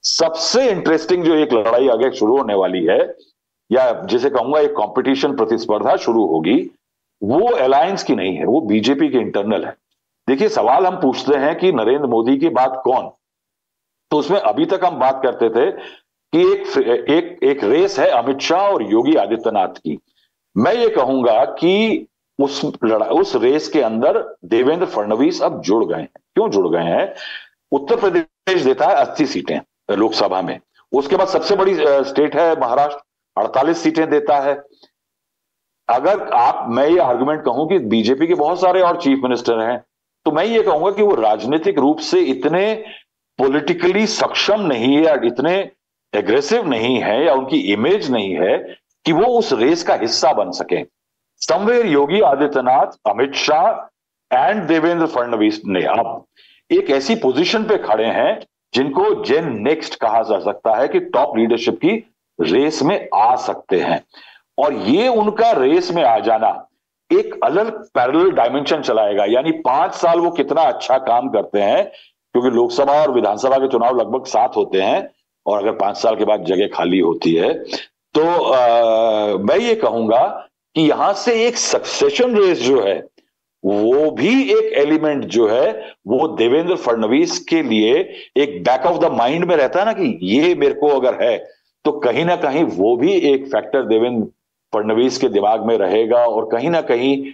सबसे इंटरेस्टिंग जो एक लड़ाई आगे शुरू होने वाली है, या जिसे कहूंगा एक कंपटीशन, प्रतिस्पर्धा शुरू होगी, वो अलायंस की नहीं है, वो बीजेपी के इंटरनल है। देखिए, सवाल हम पूछते हैं कि नरेंद्र मोदी के बाद कौन, तो उसमें अभी तक हम बात करते थे कि एक रेस है अमित शाह और योगी आदित्यनाथ की। मैं ये कहूंगा कि उस रेस के अंदर देवेंद्र फडणवीस अब जुड़ गए हैं। क्यों जुड़ गए हैं? उत्तर प्रदेश देता है 80 सीटें लोकसभा में। उसके बाद सबसे बड़ी स्टेट है महाराष्ट्र, 48 सीटें देता है। अगर मैं ये आर्गुमेंट कहूं कि बीजेपी के बहुत सारे और चीफ मिनिस्टर हैं, तो मैं ये कहूंगा कि वो राजनीतिक रूप से इतने पॉलिटिकली सक्षम नहीं है, या इतने एग्रेसिव नहीं है, या उनकी इमेज नहीं है कि वो उस रेस का हिस्सा बन सके। समवेयर योगी आदित्यनाथ, अमित शाह एंड देवेंद्र फडणवीस ने अब एक ऐसी पोजीशन पे खड़े हैं जिनको जेन नेक्स्ट कहा जा सकता है, कि टॉप लीडरशिप की रेस में आ सकते हैं। और ये उनका रेस में आ जाना एक अलग पैरेलल डायमेंशन चलाएगा। यानी 5 साल वो कितना अच्छा काम करते हैं, क्योंकि लोकसभा और विधानसभा के चुनाव लगभग साथ होते हैं, और अगर 5 साल के बाद जगह खाली होती है, तो मैं ये कहूंगा कि यहां से एक सक्सेशन रेस जो है, वो भी एक एलिमेंट जो है, वो देवेंद्र फडणवीस के लिए एक बैक ऑफ द माइंड में रहता है ना, कि ये मेरे को अगर है, तो कहीं ना कहीं वो भी एक फैक्टर देवेंद्र फडणवीस के दिमाग में रहेगा। और कहीं ना कहीं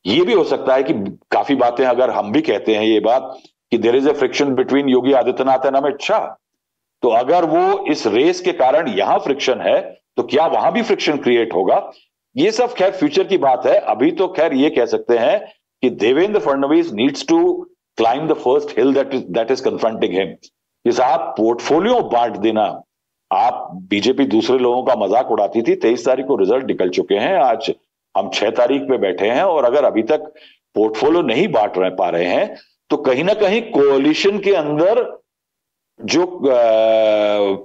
ये भी हो सकता है कि काफी बातें, अगर हम भी कहते हैं ये बात कि there is a friction between Yogi Adityanath and Amit Shah, तो अगर वो इस रेस के कारण यहां फ्रिक्शन है, तो क्या वहां भी फ्रिक्शन क्रिएट होगा? ये सब खैर फ्यूचर की बात है। अभी तो खैर ये कह सकते हैं कि Devendra Fadnavis needs to climb the first hill that is confronting him. कि साहब, पोर्टफोलियो बांट देना, आप बीजेपी दूसरे लोगों का मजाक उड़ाती थी, 23 तारीख को रिजल्ट निकल चुके हैं, आज हम 6 तारीख पे बैठे हैं, और अगर अभी तक पोर्टफोलियो नहीं बांट पा रहे हैं, तो कहीं ना कहीं कोalition के अंदर जो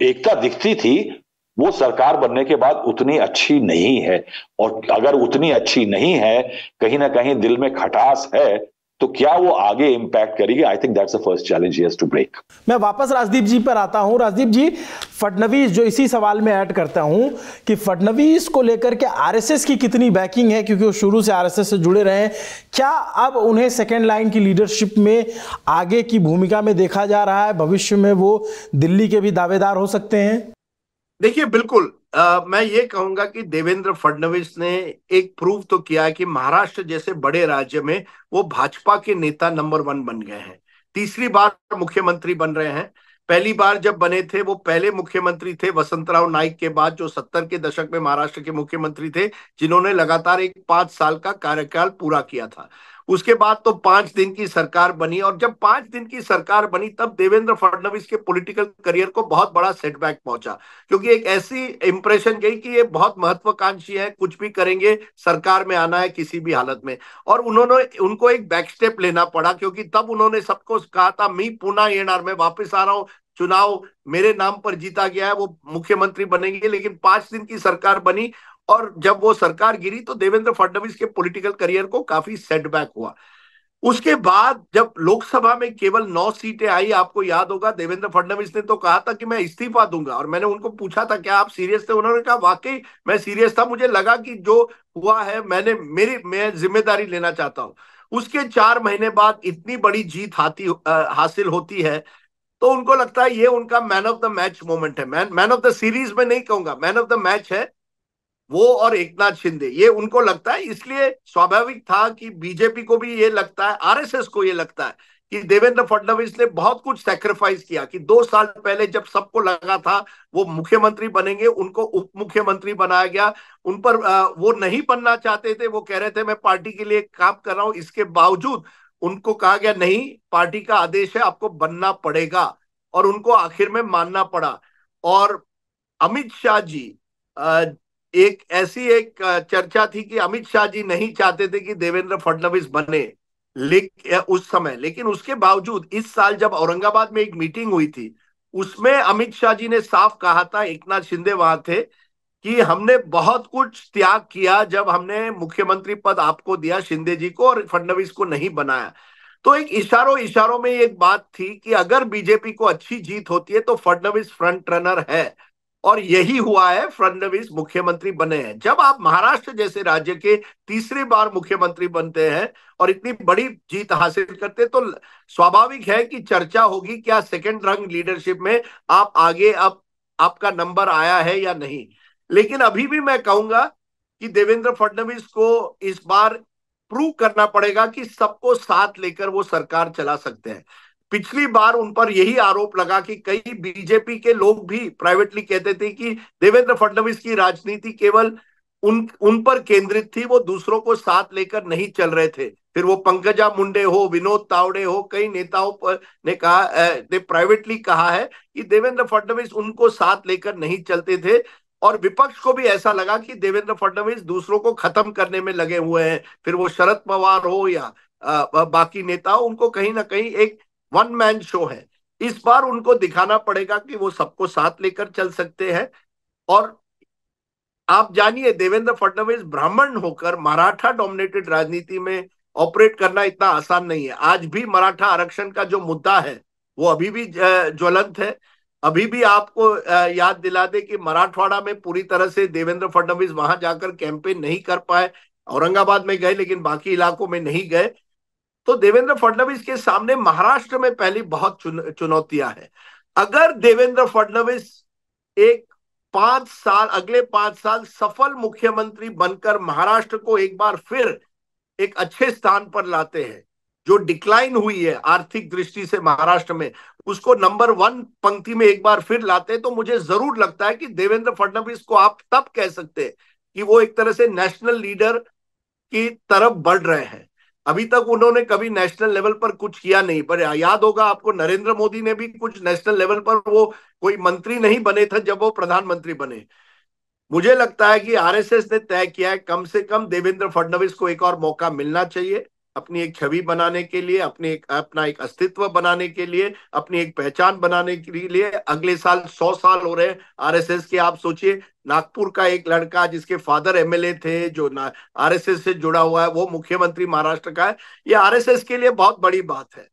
एकता दिखती थी, वो सरकार बनने के बाद उतनी अच्छी नहीं है। और अगर उतनी अच्छी नहीं है, कहीं ना कहीं दिल में खटास है, तो क्या वो आगे इंपैक्ट करेगी? I think that's the first challenge he has to break. मैं वापस राजदीप जी पर आता हूं। राजदीप जी, फडणवीस, जो इसी सवाल में ऐड करता हूं कि फडणवीस को लेकर के आरएसएस की कितनी बैकिंग है, क्योंकि वो शुरू से आरएसएस से जुड़े रहे हैं। क्या अब उन्हें सेकेंड लाइन की लीडरशिप में आगे की भूमिका में देखा जा रहा है? भविष्य में वो दिल्ली के भी दावेदार हो सकते हैं? देखिए, बिल्कुल मैं ये कहूंगा कि देवेंद्र फडणवीस ने एक प्रूव तो किया है कि महाराष्ट्र जैसे बड़े राज्य में वो भाजपा के नेता नंबर 1 बन गए हैं। तीसरी बार मुख्यमंत्री बन रहे हैं। पहली बार जब बने थे, वो पहले मुख्यमंत्री थे वसंतराव नाइक के बाद, जो 70 के दशक में महाराष्ट्र के मुख्यमंत्री थे, जिन्होंने लगातार एक 5 साल का कार्यकाल पूरा किया था। उसके बाद तो 5 दिन की सरकार बनी, और जब 5 दिन की सरकार बनी, तब देवेंद्र फडणवीस के पॉलिटिकल करियर को बहुत बड़ा सेटबैक पहुंचा, क्योंकि एक ऐसी इंप्रेशन गई कि ये बहुत महत्वाकांक्षी है, कुछ भी करेंगे, सरकार में आना है किसी भी हालत में। और उनको एक बैक स्टेप लेना पड़ा, क्योंकि तब उन्होंने सबको कहा था, मी पुनः येणार, मैं वापस आ रहा हूं, चुनाव मेरे नाम पर जीता गया है, वो मुख्यमंत्री बनेंगे। लेकिन 5 दिन की सरकार बनी, और जब वो सरकार गिरी, तो देवेंद्र फडणवीस के पॉलिटिकल करियर को काफी सेटबैक हुआ। उसके बाद जब लोकसभा में केवल 9 सीटें आई, आपको याद होगा, देवेंद्र फडणवीस ने तो कहा था कि मैं इस्तीफा दूंगा। और मैंने उनको पूछा था, क्या आप सीरियस थे? उन्होंने कहा, वाकई मैं सीरियस था, मुझे लगा कि जो हुआ है, मैं जिम्मेदारी लेना चाहता हूं। उसके 4 महीने बाद इतनी बड़ी जीत हासिल होती है, तो उनको लगता है ये उनका man of the match moment है। मैन ऑफ द सीरीज में नहीं कहूंगा, मैन ऑफ द मैच है वो और एकनाथ शिंदे, ये उनको लगता है। इसलिए स्वाभाविक था कि बीजेपी को भी ये लगता है, आरएसएस को ये लगता है कि देवेंद्र फडणवीस ने बहुत कुछ सैक्रिफाइस किया, कि 2 साल पहले जब सबको लगा था वो मुख्यमंत्री बनेंगे, उनको उप मुख्यमंत्री बनाया गया। उन पर वो नहीं बनना चाहते थे, वो कह रहे थे मैं पार्टी के लिए काम कर रहा हूं। इसके बावजूद उनको कहा गया, नहीं, पार्टी का आदेश है, आपको बनना पड़ेगा, और उनको आखिर में मानना पड़ा। और अमित शाह जी, एक चर्चा थी कि अमित शाह जी नहीं चाहते थे कि देवेंद्र फडणवीस बने उस समय। लेकिन उसके बावजूद इस साल जब औरंगाबाद में एक मीटिंग हुई थी, उसमें अमित शाह जी ने साफ कहा था, एकनाथ शिंदे वहां थे, कि हमने बहुत कुछ त्याग किया जब हमने मुख्यमंत्री पद आपको दिया, शिंदे जी को, और फडणवीस को नहीं बनाया। तो एक इशारों इशारों में एक बात थी कि अगर बीजेपी को अच्छी जीत होती है तो फडणवीस फ्रंट रनर है, और यही हुआ है, फडणवीस मुख्यमंत्री बने हैं। जब आप महाराष्ट्र जैसे राज्य के तीसरी बार मुख्यमंत्री बनते हैं और इतनी बड़ी जीत हासिल करते हैं, तो स्वाभाविक है कि चर्चा होगी क्या सेकंड रंग लीडरशिप में आप आगे, अब आपका नंबर आया है या नहीं। लेकिन अभी भी मैं कहूंगा कि देवेंद्र फडणवीस को इस बार प्रूव करना पड़ेगा कि सबको साथ लेकर वो सरकार चला सकते हैं। पिछली बार उन पर यही आरोप लगा कि कई बीजेपी के लोग भी प्राइवेटली कहते थे कि देवेंद्र फडणवीस की राजनीति केवल उन पर केंद्रित थी, वो दूसरों को साथ लेकर नहीं चल रहे थे। फिर वो पंकजा मुंडे हो, विनोद तावड़े हो, कई नेताओं पर ने कहा, ने प्राइवेटली कहा है कि देवेंद्र फडणवीस उनको साथ लेकर नहीं चलते थे, और विपक्ष को भी ऐसा लगा कि देवेंद्र फडणवीस दूसरों को खत्म करने में लगे हुए हैं। फिर वो शरद पवार हो या बाकी नेता हो, उनको कहीं ना कहीं एक वन मैन शो है। इस बार उनको दिखाना पड़ेगा कि वो सबको साथ लेकर चल सकते हैं। और आप जानिए, देवेंद्र फडणवीस ब्राह्मण होकर मराठा डोमिनेटेड राजनीति में ऑपरेट करना इतना आसान नहीं है। आज भी मराठा आरक्षण का जो मुद्दा है वो अभी भी ज्वलंत है। अभी भी आपको याद दिला दे कि मराठवाड़ा में पूरी तरह से देवेंद्र फडणवीस वहां जाकर कैंपेन नहीं कर पाए। औरंगाबाद में गए लेकिन बाकी इलाकों में नहीं गए। तो देवेंद्र फडणवीस के सामने महाराष्ट्र में पहली बहुत चुनौतियां हैं। अगर देवेंद्र फडणवीस एक 5 साल, अगले 5 साल सफल मुख्यमंत्री बनकर महाराष्ट्र को एक बार फिर एक अच्छे स्थान पर लाते हैं, जो डिक्लाइन हुई है आर्थिक दृष्टि से महाराष्ट्र में, उसको नंबर 1 पंक्ति में एक बार फिर लाते हैं, तो मुझे जरूर लगता है कि देवेंद्र फडणवीस को आप तब कह सकते हैं कि वो एक तरह से नेशनल लीडर की तरफ बढ़ रहे हैं। अभी तक उन्होंने कभी नेशनल लेवल पर कुछ किया नहीं, पर याद होगा आपको, नरेंद्र मोदी ने भी कुछ नेशनल लेवल पर, वो कोई मंत्री नहीं बने थे जब वो प्रधानमंत्री बने। मुझे लगता है कि आरएसएस ने तय किया है कम से कम देवेंद्र फडणवीस को एक और मौका मिलना चाहिए, अपनी एक छवि बनाने के लिए, अपना एक अस्तित्व बनाने के लिए, अपनी एक पहचान बनाने के लिए। अगले साल 100 साल हो रहे हैं आरएसएस के। आप सोचिए, नागपुर का एक लड़का जिसके फादर एमएलए थे, जो आरएसएस से जुड़ा हुआ है, वो मुख्यमंत्री महाराष्ट्र का है। ये आरएसएस के लिए बहुत बड़ी बात है।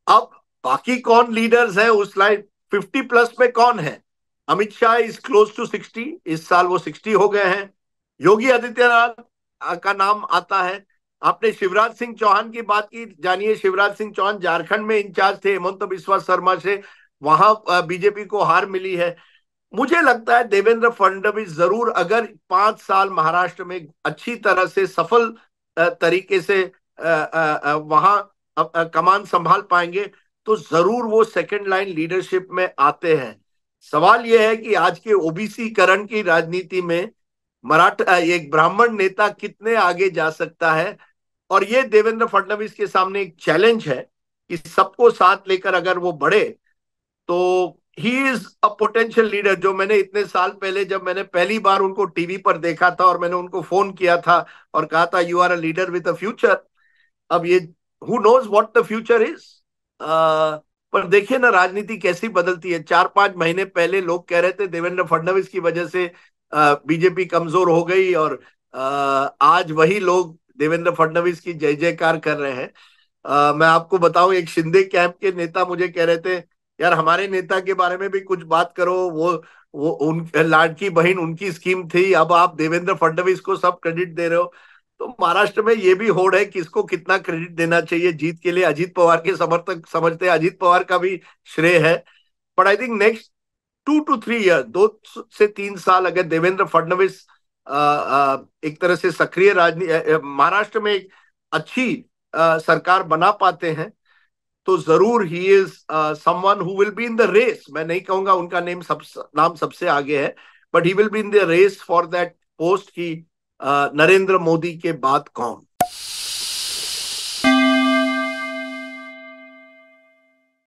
अब बाकी कौन लीडर्स है उस लाइन 50+ में कौन है? Amit Shah is close to 60, इस साल वो 60 हो गए हैं। योगी आदित्यनाथ का नाम आता है। आपने शिवराज सिंह चौहान की बात की, जानिए शिवराज सिंह चौहान झारखंड में इंचार्ज थे हेमंत बिस्वा शर्मा से, वहां बीजेपी को हार मिली है। मुझे लगता है देवेंद्र फडणवीस जरूर, अगर 5 साल महाराष्ट्र में अच्छी तरह से सफल तरीके से वहां कमान संभाल पाएंगे, तो जरूर वो सेकंड लाइन लीडरशिप में आते हैं। सवाल यह है कि आज के ओबीसी करण की राजनीति में मराठा एक ब्राह्मण नेता कितने आगे जा सकता है, और ये देवेंद्र फडणवीस के सामने एक चैलेंज है कि सबको साथ लेकर अगर वो बढ़े तो he is a potential leader. जो मैंने इतने साल पहले, जब मैंने पहली बार उनको टीवी पर देखा था और मैंने उनको फोन किया था और कहा था you are a leader with a future, अब ये who knows what the future is. पर देखिए ना राजनीति कैसी बदलती है। 4-5 महीने पहले लोग कह रहे थे देवेंद्र फडणवीस की वजह से बीजेपी कमजोर हो गई, और आज वही लोग देवेंद्र फडणवीस की जय जयकार कर रहे हैं। मैं आपको बताऊं, एक शिंदे कैंप के नेता मुझे कह रहे थे, यार हमारे नेता के बारे में भी कुछ बात करो, वो उन लाडकी बहन उनकी स्कीम थी, अब आप देवेंद्र फडणवीस को सब क्रेडिट दे रहे हो। तो महाराष्ट्र में ये भी होड़ है किसको कितना क्रेडिट देना चाहिए जीत के लिए। अजीत पवार के समर्थक समझते हैं अजीत पवार का भी श्रेय है, but I think next 2 to 3 year, 2 से 3 साल अगर देवेंद्र फडणवीस एक तरह से सक्रिय राजनीति महाराष्ट्र में एक अच्छी सरकार बना पाते हैं, तो जरूर he is someone who will be in the race. मैं नहीं कहूंगा उनका नाम सबसे आगे है, but he will be in the race for that post की नरेंद्र मोदी के बाद कौन।